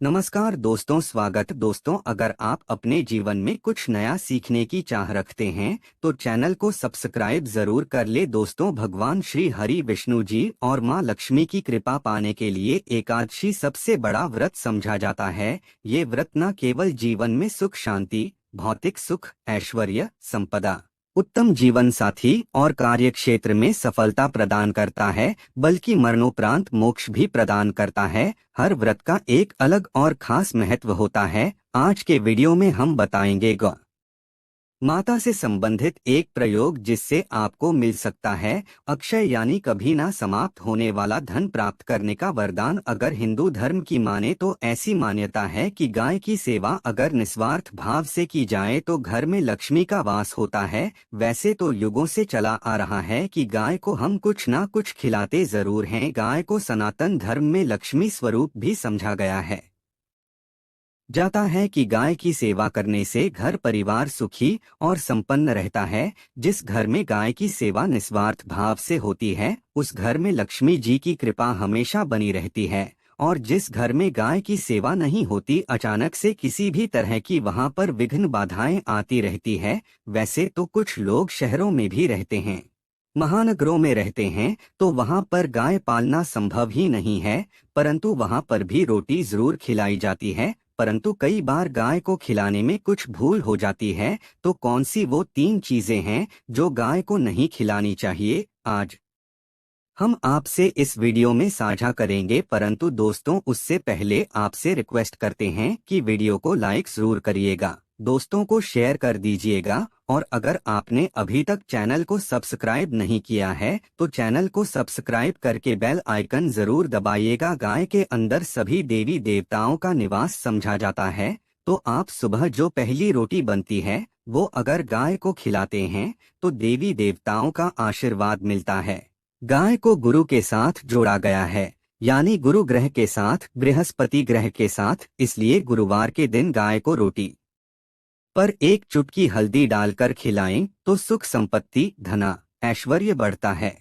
नमस्कार दोस्तों, स्वागत दोस्तों। अगर आप अपने जीवन में कुछ नया सीखने की चाह रखते हैं तो चैनल को सब्सक्राइब जरूर कर ले दोस्तों। भगवान श्री हरि विष्णु जी और मां लक्ष्मी की कृपा पाने के लिए एकादशी सबसे बड़ा व्रत समझा जाता है। ये व्रत न केवल जीवन में सुख शांति, भौतिक सुख, ऐश्वर्य, संपदा, उत्तम जीवन साथी और कार्य क्षेत्र में सफलता प्रदान करता है, बल्कि मरणोपरांत मोक्ष भी प्रदान करता है। हर व्रत का एक अलग और खास महत्व होता है। आज के वीडियो में हम बताएंगे गौ माता से संबंधित एक प्रयोग जिससे आपको मिल सकता है अक्षय यानी कभी ना समाप्त होने वाला धन प्राप्त करने का वरदान। अगर हिंदू धर्म की माने तो ऐसी मान्यता है कि गाय की सेवा अगर निस्वार्थ भाव से की जाए तो घर में लक्ष्मी का वास होता है। वैसे तो युगों से चला आ रहा है कि गाय को हम कुछ ना कुछ खिलाते जरूर हैं। गाय को सनातन धर्म में लक्ष्मी स्वरूप भी समझा गया है। जाता है कि गाय की सेवा करने से घर परिवार सुखी और संपन्न रहता है। जिस घर में गाय की सेवा निस्वार्थ भाव से होती है उस घर में लक्ष्मी जी की कृपा हमेशा बनी रहती है। और जिस घर में गाय की सेवा नहीं होती, अचानक से किसी भी तरह की वहां पर विघ्न बाधाएं आती रहती है। वैसे तो कुछ लोग शहरों में भी रहते हैं, महानगरों में रहते हैं, तो वहां पर गाय पालना संभव ही नहीं है, परंतु वहां पर भी रोटी जरूर खिलाई जाती है। परंतु कई बार गाय को खिलाने में कुछ भूल हो जाती है। तो कौन सी वो 3 चीजें हैं जो गाय को नहीं खिलानी चाहिए, आज हम आपसे इस वीडियो में साझा करेंगे। परंतु दोस्तों, उससे पहले आपसे रिक्वेस्ट करते हैं कि वीडियो को लाइक जरूर करिएगा, दोस्तों को शेयर कर दीजिएगा। और अगर आपने अभी तक चैनल को सब्सक्राइब नहीं किया है तो चैनल को सब्सक्राइब करके बेल आइकन जरूर दबाइएगा। गाय के अंदर सभी देवी देवताओं का निवास समझा जाता है। तो आप सुबह जो पहली रोटी बनती है वो अगर गाय को खिलाते हैं तो देवी देवताओं का आशीर्वाद मिलता है। गाय को गुरु के साथ जोड़ा गया है, यानी गुरु ग्रह के साथ, बृहस्पति ग्रह के साथ। इसलिए गुरुवार के दिन गाय को रोटी पर एक चुटकी हल्दी डालकर खिलाएं तो सुख संपत्ति, धना, ऐश्वर्य बढ़ता है।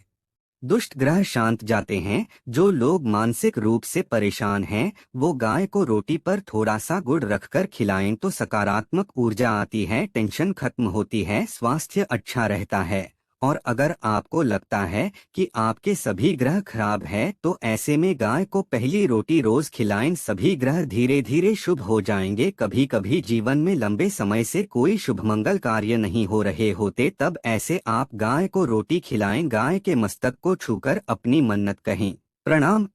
दुष्ट ग्रह शांत जाते हैं। जो लोग मानसिक रूप से परेशान हैं वो गाय को रोटी पर थोड़ा सा गुड़ रखकर खिलाएं तो सकारात्मक ऊर्जा आती है, टेंशन खत्म होती है, स्वास्थ्य अच्छा रहता है। और अगर आपको लगता है कि आपके सभी ग्रह खराब है तो ऐसे में गाय को पहली रोटी रोज खिलाएं। सभी ग्रह धीरे धीरे शुभ हो जाएंगे। कभी कभी जीवन में लंबे समय से कोई शुभ मंगल कार्य नहीं हो रहे होते, तब ऐसे आप गाय को रोटी खिलाएं। गाय के मस्तक को छूकर अपनी मन्नत कहें, प्रणाम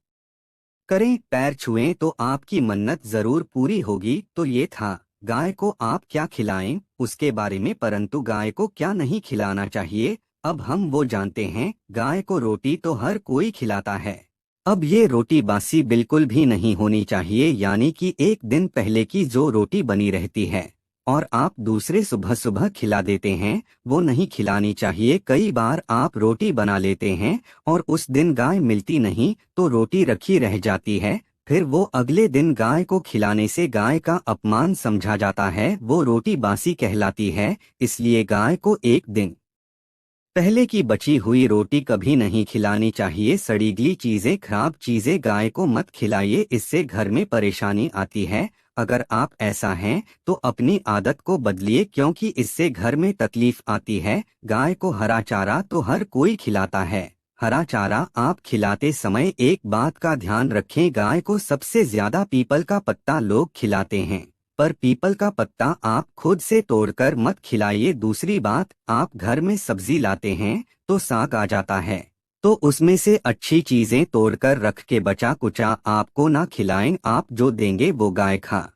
करें, पैर छुएं तो आपकी मन्नत जरूर पूरी होगी। तो ये था गाय को आप क्या खिलाएं उसके बारे में। परंतु गाय को क्या नहीं खिलाना चाहिए, अब हम वो जानते हैं। गाय को रोटी तो हर कोई खिलाता है। अब ये रोटी बासी बिल्कुल भी नहीं होनी चाहिए, यानी कि एक दिन पहले की जो रोटी बनी रहती है और आप दूसरे सुबह सुबह खिला देते हैं, वो नहीं खिलानी चाहिए। कई बार आप रोटी बना लेते हैं और उस दिन गाय मिलती नहीं तो रोटी रखी रह जाती है। फिर वो अगले दिन गाय को खिलाने से गाय का अपमान समझा जाता है, वो रोटी बासी कहलाती है। इसलिए गाय को एक दिन पहले की बची हुई रोटी कभी नहीं खिलानी चाहिए। सड़ी गली चीजें, खराब चीजें गाय को मत खिलाइए, इससे घर में परेशानी आती है। अगर आप ऐसा हैं तो अपनी आदत को बदलिए, क्योंकि इससे घर में तकलीफ आती है। गाय को हरा चारा तो हर कोई खिलाता है। हरा चारा आप खिलाते समय एक बात का ध्यान रखें, गाय को सबसे ज्यादा पीपल का पत्ता लोग खिलाते हैं, पर पीपल का पत्ता आप खुद से तोड़कर मत खिलाइए। दूसरी बात, आप घर में सब्जी लाते हैं तो साग आ जाता है तो उसमें से अच्छी चीजें तोड़कर रख के बचा कुचा आपको ना खिलाएं। आप जो देंगे वो गाय खा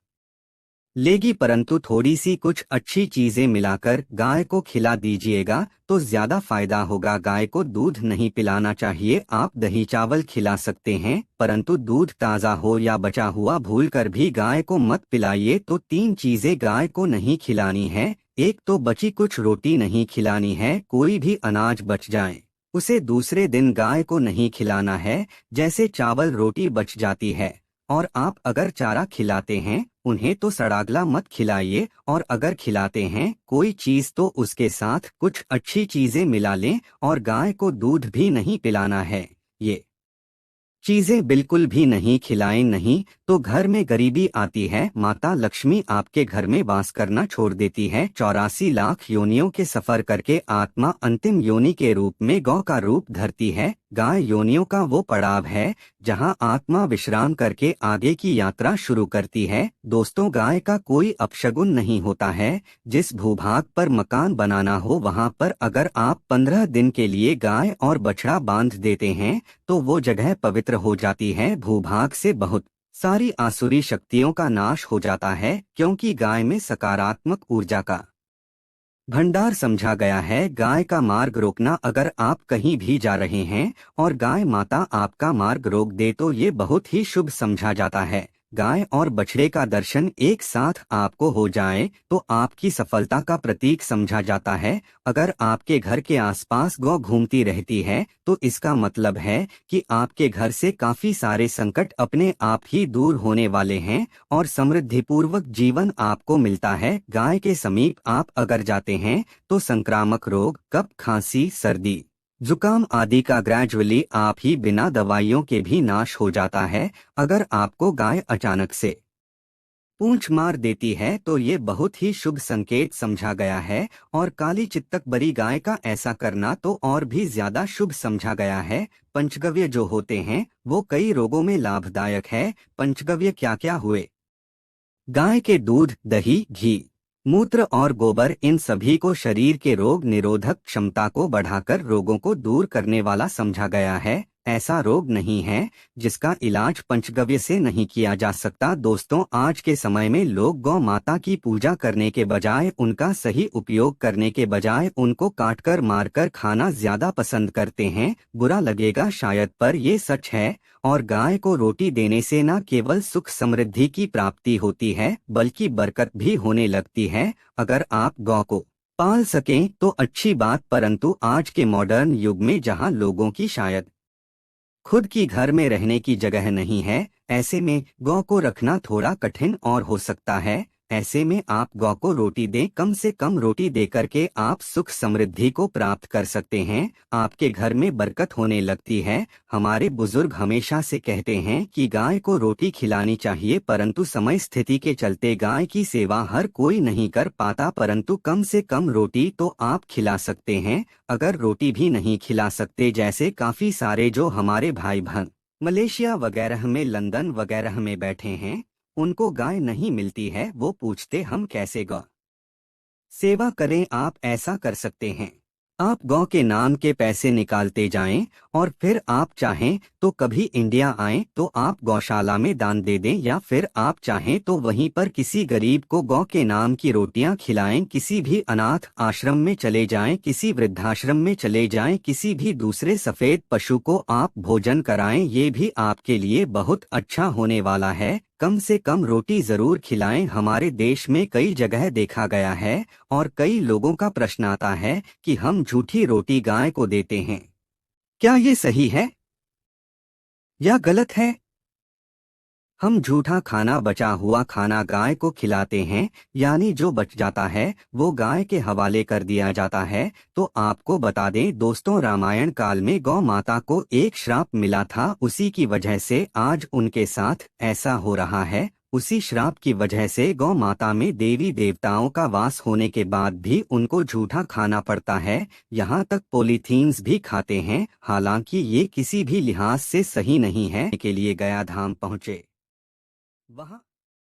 लेगी, परंतु थोड़ी सी कुछ अच्छी चीजें मिलाकर गाय को खिला दीजिएगा तो ज्यादा फायदा होगा। गाय को दूध नहीं पिलाना चाहिए। आप दही चावल खिला सकते हैं, परंतु दूध ताज़ा हो या बचा हुआ भूलकर भी गाय को मत पिलाइए। तो 3 चीजें गाय को नहीं खिलानी है। एक तो बची कुछ रोटी नहीं खिलानी है, कोई भी अनाज बच जाए उसे दूसरे दिन गाय को नहीं खिलाना है। जैसे चावल रोटी बच जाती है और आप अगर चारा खिलाते हैं उन्हें तो सड़ागला मत खिलाइए, और अगर खिलाते हैं कोई चीज तो उसके साथ कुछ अच्छी चीजें मिला लें। और गाय को दूध भी नहीं पिलाना है। ये चीजें बिल्कुल भी नहीं खिलाएं नहीं तो घर में गरीबी आती है। माता लक्ष्मी आपके घर में वास करना छोड़ देती है। 84 लाख योनियों के सफर करके आत्मा अंतिम योनि के रूप में गौ का रूप धरती है। गाय योनियों का वो पड़ाव है जहां आत्मा विश्राम करके आगे की यात्रा शुरू करती है। दोस्तों, गाय का कोई अपशगुन नहीं होता है। जिस भूभाग पर मकान बनाना हो वहां पर अगर आप 15 दिन के लिए गाय और बछड़ा बांध देते हैं तो वो जगह पवित्र हो जाती है। भूभाग से बहुत सारी आसुरी शक्तियों का नाश हो जाता है क्योंकि गाय में सकारात्मक ऊर्जा का भंडार समझा गया है। गाय का मार्ग रोकना, अगर आप कहीं भी जा रहे हैं और गाय माता आपका मार्ग रोक दे तो ये बहुत ही शुभ समझा जाता है। गाय और बछड़े का दर्शन एक साथ आपको हो जाए तो आपकी सफलता का प्रतीक समझा जाता है। अगर आपके घर के आसपास गौ घूमती रहती है तो इसका मतलब है कि आपके घर से काफी सारे संकट अपने आप ही दूर होने वाले हैं और समृद्धिपूर्वक जीवन आपको मिलता है। गाय के समीप आप अगर जाते हैं तो संक्रामक रोग, कफ, खांसी, सर्दी, जुकाम आदि का ग्रेजुअली आप ही बिना दवाइयों के भी नाश हो जाता है। अगर आपको गाय अचानक से पूंछ मार देती है तो ये बहुत ही शुभ संकेत समझा गया है और काली चित्तक बरी गाय का ऐसा करना तो और भी ज्यादा शुभ समझा गया है। पंचगव्य जो होते हैं वो कई रोगों में लाभदायक है। पंचगव्य क्या क्या हुए? गाय के दूध, दही, घी, मूत्र और गोबर, इन सभी को शरीर के रोग निरोधक क्षमता को बढ़ाकर रोगों को दूर करने वाला समझा गया है। ऐसा रोग नहीं है जिसका इलाज पंचगव्य से नहीं किया जा सकता। दोस्तों, आज के समय में लोग गौ माता की पूजा करने के बजाय, उनका सही उपयोग करने के बजाय उनको काटकर मारकर खाना ज्यादा पसंद करते हैं। बुरा लगेगा शायद, पर ये सच है। और गाय को रोटी देने से न केवल सुख समृद्धि की प्राप्ति होती है बल्कि बरकत भी होने लगती है। अगर आप गौ को पाल सकें तो अच्छी बात, परंतु आज के मॉडर्न युग में जहां लोगों की शायद खुद की घर में रहने की जगह नहीं है, ऐसे में गौ को रखना थोड़ा कठिन और हो सकता है। ऐसे में आप गौ को रोटी दें, कम से कम रोटी दे करके आप सुख समृद्धि को प्राप्त कर सकते हैं। आपके घर में बरकत होने लगती है। हमारे बुजुर्ग हमेशा से कहते हैं कि गाय को रोटी खिलानी चाहिए, परंतु समय स्थिति के चलते गाय की सेवा हर कोई नहीं कर पाता, परंतु कम से कम रोटी तो आप खिला सकते हैं। अगर रोटी भी नहीं खिला सकते, जैसे काफी सारे जो हमारे भाई बहन मलेशिया वगैरह में, लंदन वगैरह में बैठे हैं, उनको गाय नहीं मिलती है, वो पूछते हम कैसे गौ सेवा करें। आप ऐसा कर सकते हैं, आप गौ के नाम के पैसे निकालते जाएं और फिर आप चाहें तो कभी इंडिया आएं तो आप गौशाला में दान दे दें, या फिर आप चाहें तो वहीं पर किसी गरीब को गौ के नाम की रोटियां खिलाएं। किसी भी अनाथ आश्रम में चले जाएं, किसी वृद्धाश्रम में चले जाएं, किसी भी दूसरे सफेद पशु को आप भोजन कराएं, ये भी आपके लिए बहुत अच्छा होने वाला है। कम से कम रोटी जरूर खिलाएं। हमारे देश में कई जगह देखा गया है और कई लोगों का प्रश्न आता है कि हम झूठी रोटी गाय को देते हैं, क्या ये सही है या गलत है? हम झूठा खाना, बचा हुआ खाना गाय को खिलाते हैं, यानी जो बच जाता है वो गाय के हवाले कर दिया जाता है। तो आपको बता दें दोस्तों, रामायण काल में गौ माता को एक श्राप मिला था, उसी की वजह से आज उनके साथ ऐसा हो रहा है। उसी श्राप की वजह से गौ माता में देवी देवताओं का वास होने के बाद भी उनको झूठा खाना पड़ता है। यहाँ तक पॉलीथीन्स भी खाते हैं। हालांकि ये किसी भी लिहाज से सही नहीं है। के लिए गया धाम पहुँचे, वहाँ